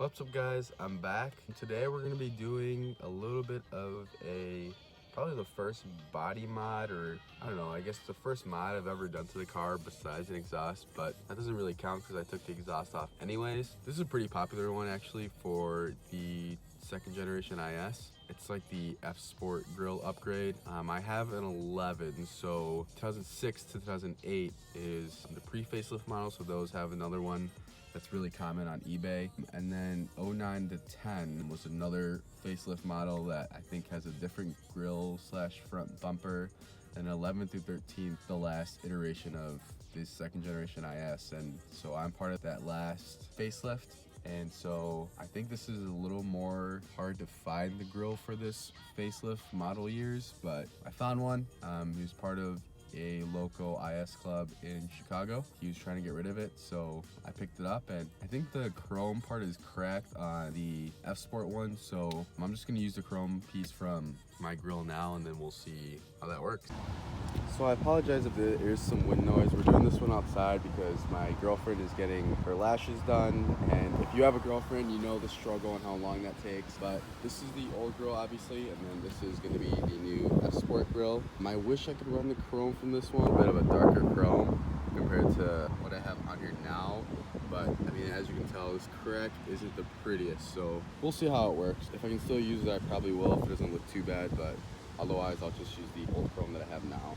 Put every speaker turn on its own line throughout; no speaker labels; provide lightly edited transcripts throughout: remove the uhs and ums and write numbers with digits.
What's up guys, I'm back. Today we're going to be doing a little bit of probably the first body mod, or I don't know, I guess the first mod I've ever done to the car besides an exhaust, but that doesn't really count because I took the exhaust off anyways. This is a pretty popular one actually for the second generation IS. It's like the F Sport grill upgrade. I have an 11, so 2006 to 2008 is the pre-facelift model, so those have another one that's really common on eBay. And then 09 to 10 was another facelift model that I think has a different grill slash front bumper. And 11 through 13, the last iteration of this second generation IS. And so I'm part of that last facelift. And so I think this is a little more hard to find the grill for this facelift model years, but I found one. He was part of a local IS club in Chicago. He was trying to get rid of it, so I picked it up, and I think the chrome part is cracked on the F Sport one, so I'm just gonna use the chrome piece from my grill now, and then we'll see how that works. So I apologize if there is some wind noise. We're doing this one outside because my girlfriend is getting her lashes done, and if you have a girlfriend, you know the struggle and how long that takes. But this is the old grill, obviously, and then this is going to be the new F Sport grill. I wish I could run the chrome from this one, a bit of a darker chrome compared to what I have on here now. But I mean, as you can tell, this crack isn't the prettiest, so we'll see how it works. If I can still use it, I probably will if it doesn't look too bad, but otherwise I'll just use the old chrome that I have now.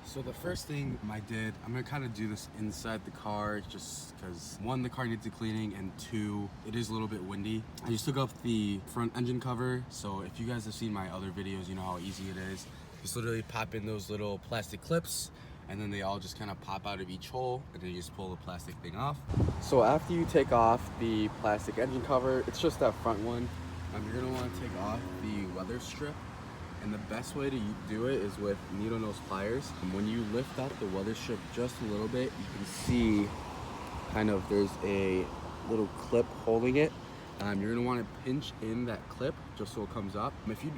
So the first thing I did, I'm gonna kind of do this inside the car just because one, the car needs a cleaning, and two, it is a little bit windy. I just took off the front engine cover, so if you guys have seen my other videos, you know how easy it is. Just literally pop in those little plastic clips, and then they all just kind of pop out of each hole, and then you just pull the plastic thing off. So after you take off the plastic engine cover, it's just that front one, you're gonna want to take off the weather strip. And the best way to do it is with needle nose pliers. And when you lift out the weather strip just a little bit, you can see kind of there's a little clip holding it. You're gonna want to pinch in that clip just so it comes up. If you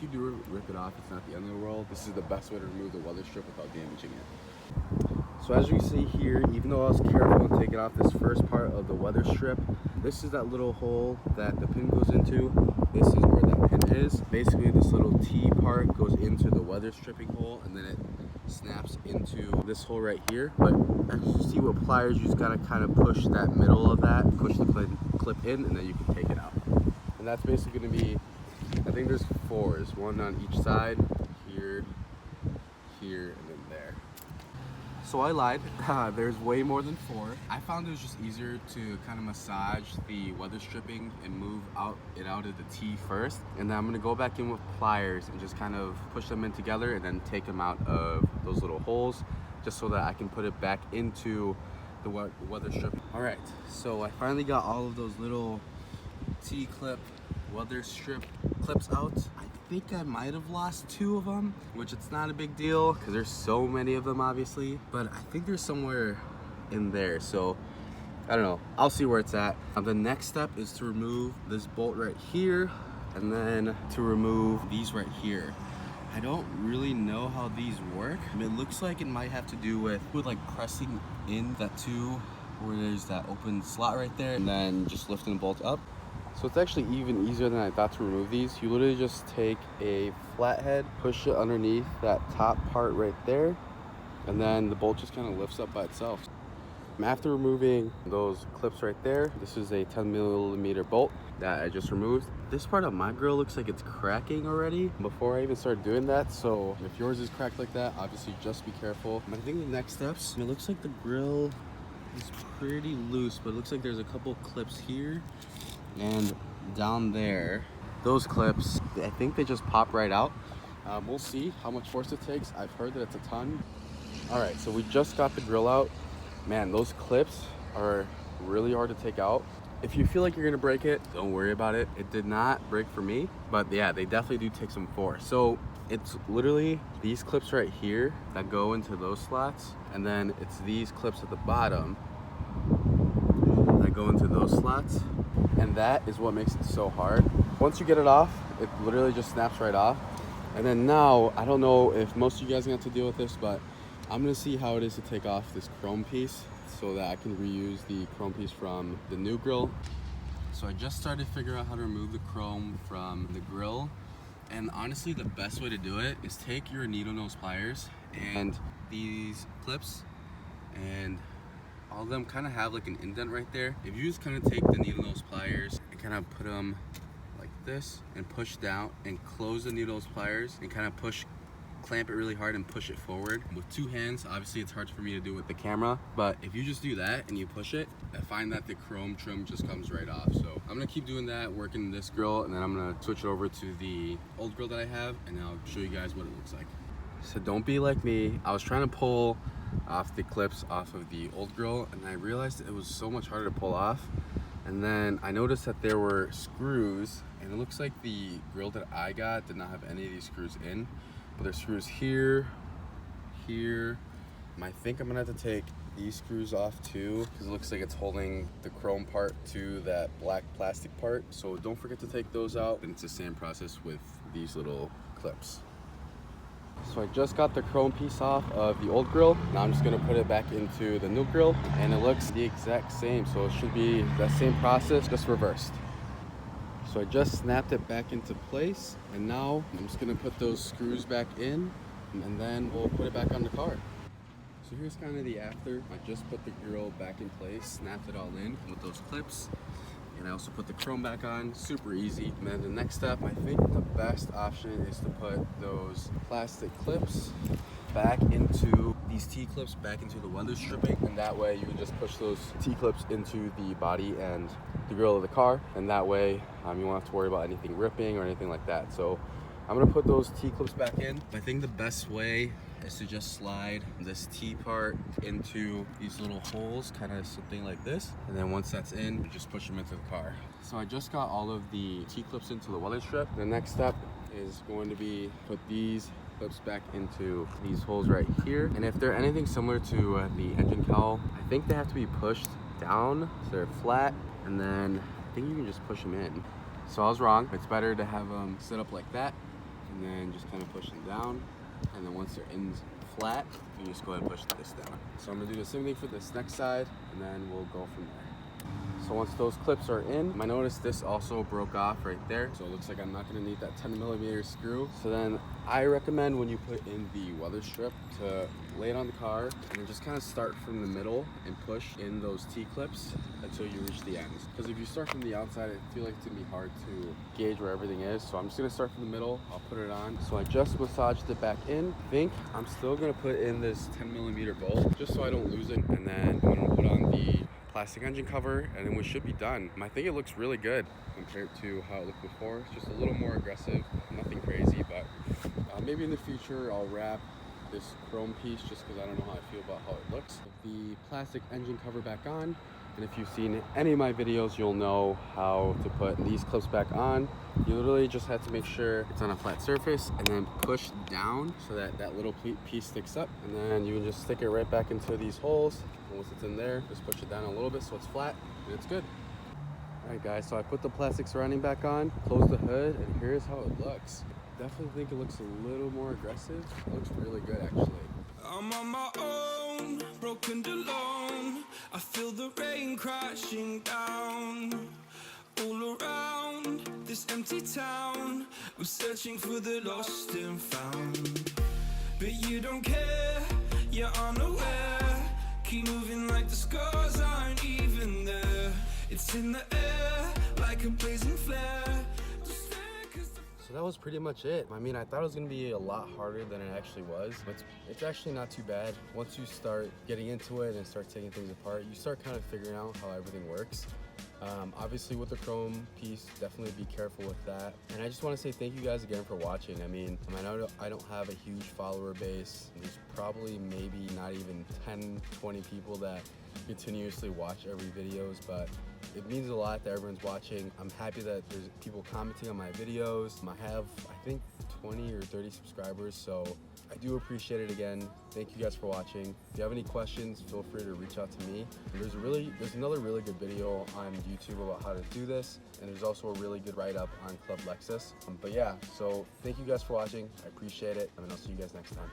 do rip it off, it's not the end of the world. This is the best way to remove the weather strip without damaging it. So as you can see here, even though I was careful in taking off this first part of the weather strip, this is that little hole that the pin goes into. This is where that pin is. Basically, this little T part goes into the weather stripping hole, and then it snaps into this hole right here. But as you see with pliers, you just gotta kind of push that middle of that, push the clip in, and then you can take it out. And that's basically gonna be, I think there's four. There's one on each side, here, here, and then there. So I lied, there's way more than four. I found it was just easier to kind of massage the weather stripping and move it out of the T first. And then I'm gonna go back in with pliers and just kind of push them in together and then take them out of those little holes, just so that I can put it back into the weather strip. All right, so I finally got all of those little T-clip weather strip clips out. I think I might have lost two of them, which it's not a big deal because there's so many of them obviously, but I think there's somewhere in there, so I don't know, I'll see where it's at. The next step is to remove this bolt right here, and then to remove these right here. I don't really know how these work. I mean, it looks like it might have to do with like pressing in that two where there's that open slot right there, and then just lifting the bolt up. So it's actually even easier than I thought to remove these. You literally just take a flathead, push it underneath that top part right there, and then the bolt just kind of lifts up by itself. After removing those clips right there, this is a 10mm bolt that I just removed. This part of my grill looks like it's cracking already before I even started doing that. So if yours is cracked like that, obviously just be careful. I think the next steps, it looks like the grill is pretty loose, but it looks like there's a couple clips here and down there. Those clips, I think they just pop right out. We'll see how much force it takes. I've heard that it's a ton. All right, so we just got the grill out. Man, those clips are really hard to take out. If you feel like you're gonna break it, don't worry about it. It did not break for me, but yeah, they definitely do take some force. So it's literally these clips right here that go into those slots, and then it's these clips at the bottom that go into those slots. And that is what makes it so hard. Once you get it off, it literally just snaps right off. And then now, I don't know if most of you guys are gonna have to deal with this, but I'm gonna see how it is to take off this chrome piece so that I can reuse the chrome piece from the new grill. So I just started figuring out how to remove the chrome from the grill. And honestly, the best way to do it is take your needle nose pliers and these clips, and all of them kind of have like an indent right there. If you just kind of take the needle nose pliers and kind of put them like this and push down and close the needle nose pliers and kind of clamp it really hard and push it forward with two hands. Obviously it's hard for me to do with the camera, but if you just do that and you push it, I find that the chrome trim just comes right off. So I'm gonna keep doing that, working this grill, and then I'm gonna switch it over to the old grill that I have, and I'll show you guys what it looks like. So don't be like me. I was trying to pull off the clips off of the old grill, and I realized it was so much harder to pull off. And then I noticed that there were screws, and it looks like the grill that I got did not have any of these screws in. But there's screws here, here, and I think I'm gonna have to take these screws off too, because it looks like it's holding the chrome part to that black plastic part. So don't forget to take those out, and it's the same process with these little clips. So I just got the chrome piece off of the old grill. Now I'm just gonna put it back into the new grill, and it looks the exact same. So it should be that same process, just reversed. So I just snapped it back into place, and now I'm just gonna put those screws back in, and then we'll put it back on the car. So here's kind of the after. I just put the grill back in place, snapped it all in with those clips, and I also put the chrome back on. Super easy. And then the next step, I think the best option is to put those plastic clips back into these T-clips back into the weather stripping, and that way you can just push those T-clips into the body and the grill of the car, and that way you won't have to worry about anything ripping or anything like that. So I'm gonna put those T-clips back in. I think the best way is to just slide this T part into these little holes, kind of something like this, and then once that's in, we just push them into the car. So I just got all of the T-clips into the weather strip. The next step is going to be put these clips back into these holes right here, and if they're anything similar to the engine cowl, I think they have to be pushed down so they're flat, and then I think you can just push them in. So I was wrong. It's better to have them set up like that, and then just kind of push them down, and then once they're in flat, you just go ahead and push this down. So I'm gonna do the same thing for this next side, and then we'll go from there. So once those clips are in, I noticed this also broke off right there. So it looks like I'm not gonna need that 10mm screw. So then I recommend when you put in the weather strip to lay it on the car and then just kind of start from the middle and push in those T-clips until you reach the ends. Because if you start from the outside, I feel like it's gonna be hard to gauge where everything is. So I'm just gonna start from the middle, I'll put it on. So I just massaged it back in. I think I'm still gonna put in this 10mm bolt just so I don't lose it. And then I'm gonna put on the plastic engine cover, and then we should be done. I think it looks really good compared to how it looked before. It's just a little more aggressive, nothing crazy, but maybe in the future I'll wrap this chrome piece just because I don't know how I feel about how it looks. The plastic engine cover back on, and if you've seen any of my videos, you'll know how to put these clips back on. You literally just have to make sure it's on a flat surface and then push down so that that little piece sticks up, and then you can just stick it right back into these holes. And once it's in there, just push it down a little bit so it's flat, and it's good. All right guys, so I put the plastic surrounding back on, close the hood, and here's how it looks. Definitely think it looks a little more aggressive. It looks really good actually.
I'm on my own, broken alone. I feel the rain crashing down all around this empty town. We're searching for the lost and found, but you don't care, you're unaware. Keep moving like the scars aren't even there. It's in the air like a blazing flare.
So that was pretty much it. I mean, I thought it was gonna be a lot harder than it actually was, but it's actually not too bad. Once you start getting into it and start taking things apart, you start kind of figuring out how everything works. Obviously with the chrome piece, definitely be careful with that. And I just want to say thank you guys again for watching. I mean, I know I don't have a huge follower base. There's probably maybe not even 10, 20 people that continuously watch every videos, but it means a lot that everyone's watching. I'm happy that there's people commenting on my videos. I have, I think, 20 or 30 subscribers, so I do appreciate it again. Thank you guys for watching. If you have any questions, feel free to reach out to me. And there's another really good video on YouTube about how to do this, and there's also a really good write-up on Club Lexus. But yeah, so thank you guys for watching. I appreciate it, and I'll see you guys next time.